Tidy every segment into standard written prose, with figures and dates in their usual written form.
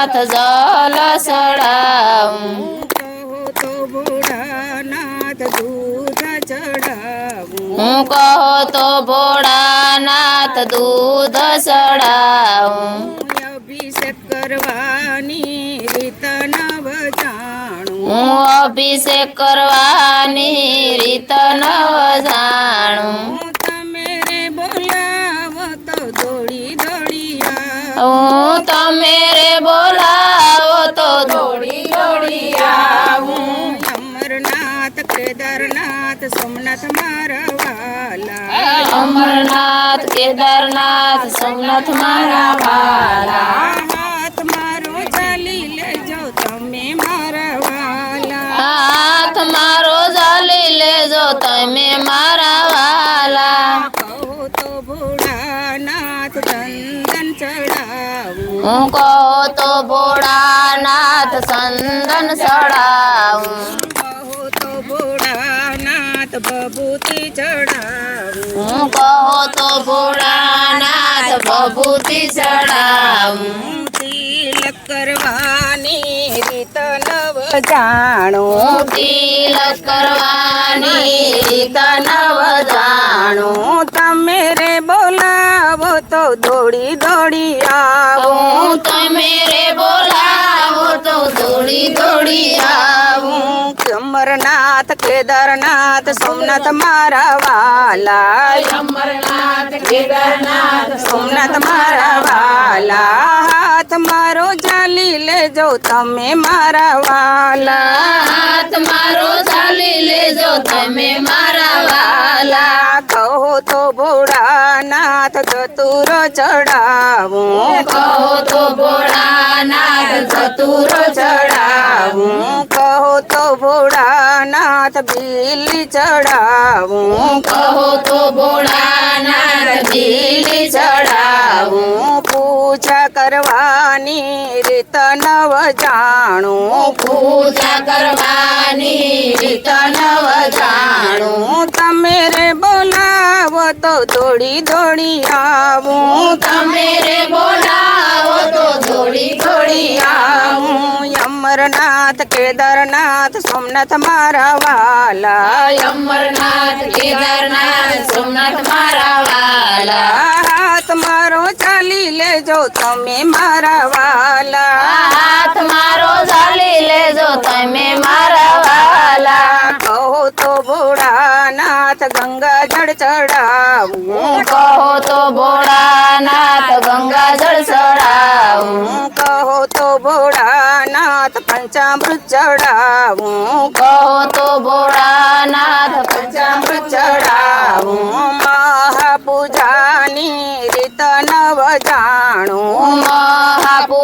ભોળાનાથ જલ ચડાવું કહો તો ભોળાનાથ દૂધ ચડાવું હું કહો તો ભોળાનાથ દૂધ ચડાવું અભિષેક કરવાની રીત નવ જાણું હું અભિષેક કરવાની રીત નવ જાણું તમે રે બોલાવો તો દોડી દોડી હું તમે રે બોલાવો તો દોડી દોડી આવું અમરનાથ કેદારનાથ સોમનાથ મારા વાલા અમરનાથ કેદારનાથ સોમનાથ મારા વાલા હાથ મારો ચાલી લેજો તમે મારા વાલા હાથ મારો ઝાલી લેજો તમે મારા વાલા કહો તો ભોળાનાથ ચંદન ચડાવું હું કહો તો ભોળાનાથ ચંદન ચડાવું કહો તો ભોળાનાથ ભભૂતિ ચડાવું હું કહો તો ભોળાનાથ ભભૂતિ ચડાવું તિલક કરવાની રીત નવ જાણું હું તિલક કરવાની રીત નવ જાણું તમે રે બોલાવો તો દોડી દોડી આવું હું તમે રે બોલાવો તો દોડી દોડી આવું અમરનાથ કેદારનાથ સોમનાથ મારા વાલા અમરનાથ કેદારનાથ સોમનાથ મારા વાલા હાથ મારો ચાલી લેજો તમે મારા વાલા હાથ મારો ચાલી લેજો તમે મારા વાલા કહો તો ભોળાનાથ ધતુર ચડાવું કહો તો ભોળાનાથ ધતુરો ચડાવું કહો તો ભોળાનાથ બીલી ચડાવું કહો તો ભોળાનાથ બીલી ચડાવું પૂજા કરવાની રીત નવ જાણું પૂજા કરવાની રીત નવ જાણું તમે રે બોલાવો તો દોડી દોડી આવું તમે રે બોલાવો તો દોડી દોડી આવું અમરનાથ કેદારનાથ સોમનાથ મારા વાલા અમરનાથ કેદારનાથ સોમનાથ મારા વાલા હાથ મારો ચાલી લેજો તમે મારા વાલા હાથ મારો ઝાલી લેજો તમે મારા વાલા કહો તો ભોળાનાથ ગંગા જળ ચડાવું કહો તો ભોળાનાથ ગંગા જળ ચડાવું કહો તો ભોળાનાથ પંચામૃત ચડાવું કહો તો ભોળાનાથ પંચામૃત ચડાવું મહાપૂજાની રીત નવ જાણું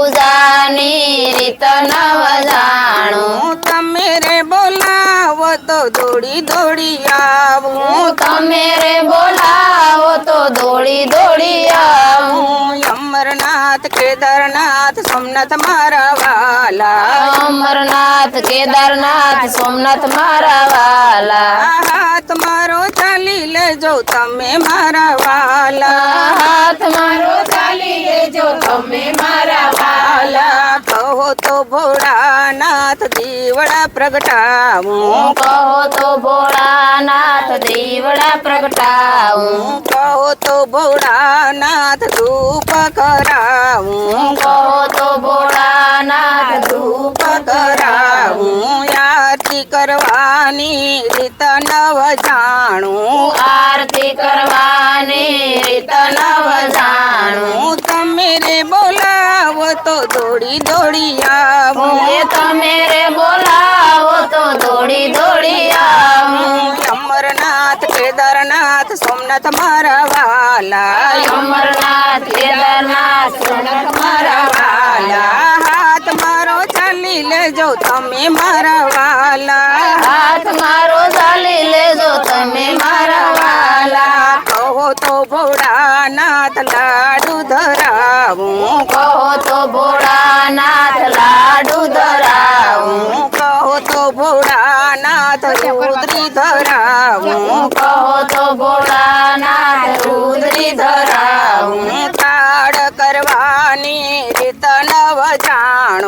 મહાપૂજાની રીત નવ જાણું તમે રે બોલાવો તો દોડી દોડી આવું તમે રે બોલાવો તો દોડી દોડી આવું અમરનાથ કેદારનાથ સોમનાથ મારા વાલા અમરનાથ કેદારનાથ સોમનાથ મારા વાલા હાથ મારો ચાલી લેજો તમે મારા વાલા હાથ મારો ચાલી લેજો તમે મારા વાલા કહો તો ભોળાનાથ દીવડા પ્રગટાવું કહો તો ભોળાનાથ દીવડા પ્રગટાવું કહો તો ભોળાનાથ ધૂપ કરાવું કહો તો ભોળાનાથ ધૂપ કરાવું આરતી કરવાની રીત નવ જાણું આરતી કરવાની રીત નવ જાણું તમે રે બોલાવો તો દોડી દોડી આવું તમે રે બોલાવો તો દોડી દોડી આવું અમરનાથ કેદારનાથ સોમનાથ મારા વાલા અમરનાથ કેદારનાથ સોમનાથ મારા વાલા હાથ મારો ચાલી લેજો તમે મારા વાલા હાથ મારો ઝાલી લેજો તમે મારા વાલા કહો તો ભોળાનાથ લાડુ ધરાવું કહો તો ભોળાનાથ લાડુ ધરાવું કહો તો ભોળાનાથ રુદ્રી ધરાવું કહો તો ભોળાનાથ રુદ્રી ધરાવું તાળ કરવાની રીત નવ જાણ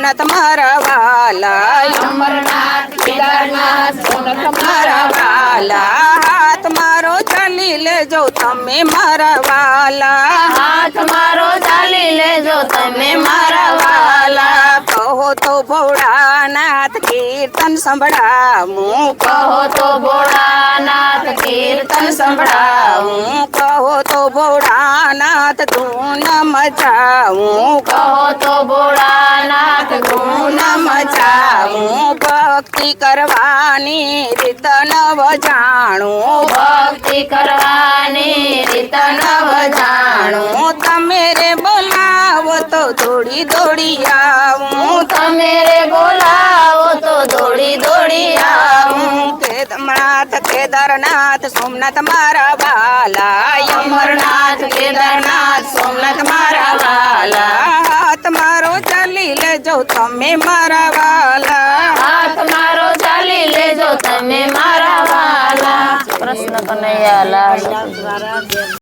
સોમનાથ મારા વાલા અમરનાથ કેદારનાથ સોમનાથ મારા વાલા હાથ મારો ચાલી લેજો તમે મારા વાલા હાથ મારો ચાલી લેજો તમે મારા વાલા કહો તો ભોળાનાથ કીર્તન સંભળાવું કહો તો ભોળાનાથ કીર્તન સંભળાવું કહો તો ભોળાનાથ તું ન મચાવું કહો તો ભોળાનાથ ગુણ ન મચાવું ભક્તિ કરવાની રીત નવ જાણું ભક્તિ કરવાની રીત નવ જાણું તમે રે બોલાવો તો દોડી દોડી આવું તમે રે બોલાવો તો દોડી દોડી આવું કેદારનાથ કેદારનાથ સોમનાથ મારા વાલા અમરનાથ કેદારનાથ સોમનાથ મારા વાલા હાથ મારો ચાલી લેજો તમે મારા વાલા હાથ મારો ચાલી લેજો તમે મારા વાલા કૃષ્ણ કનૈયા લાલ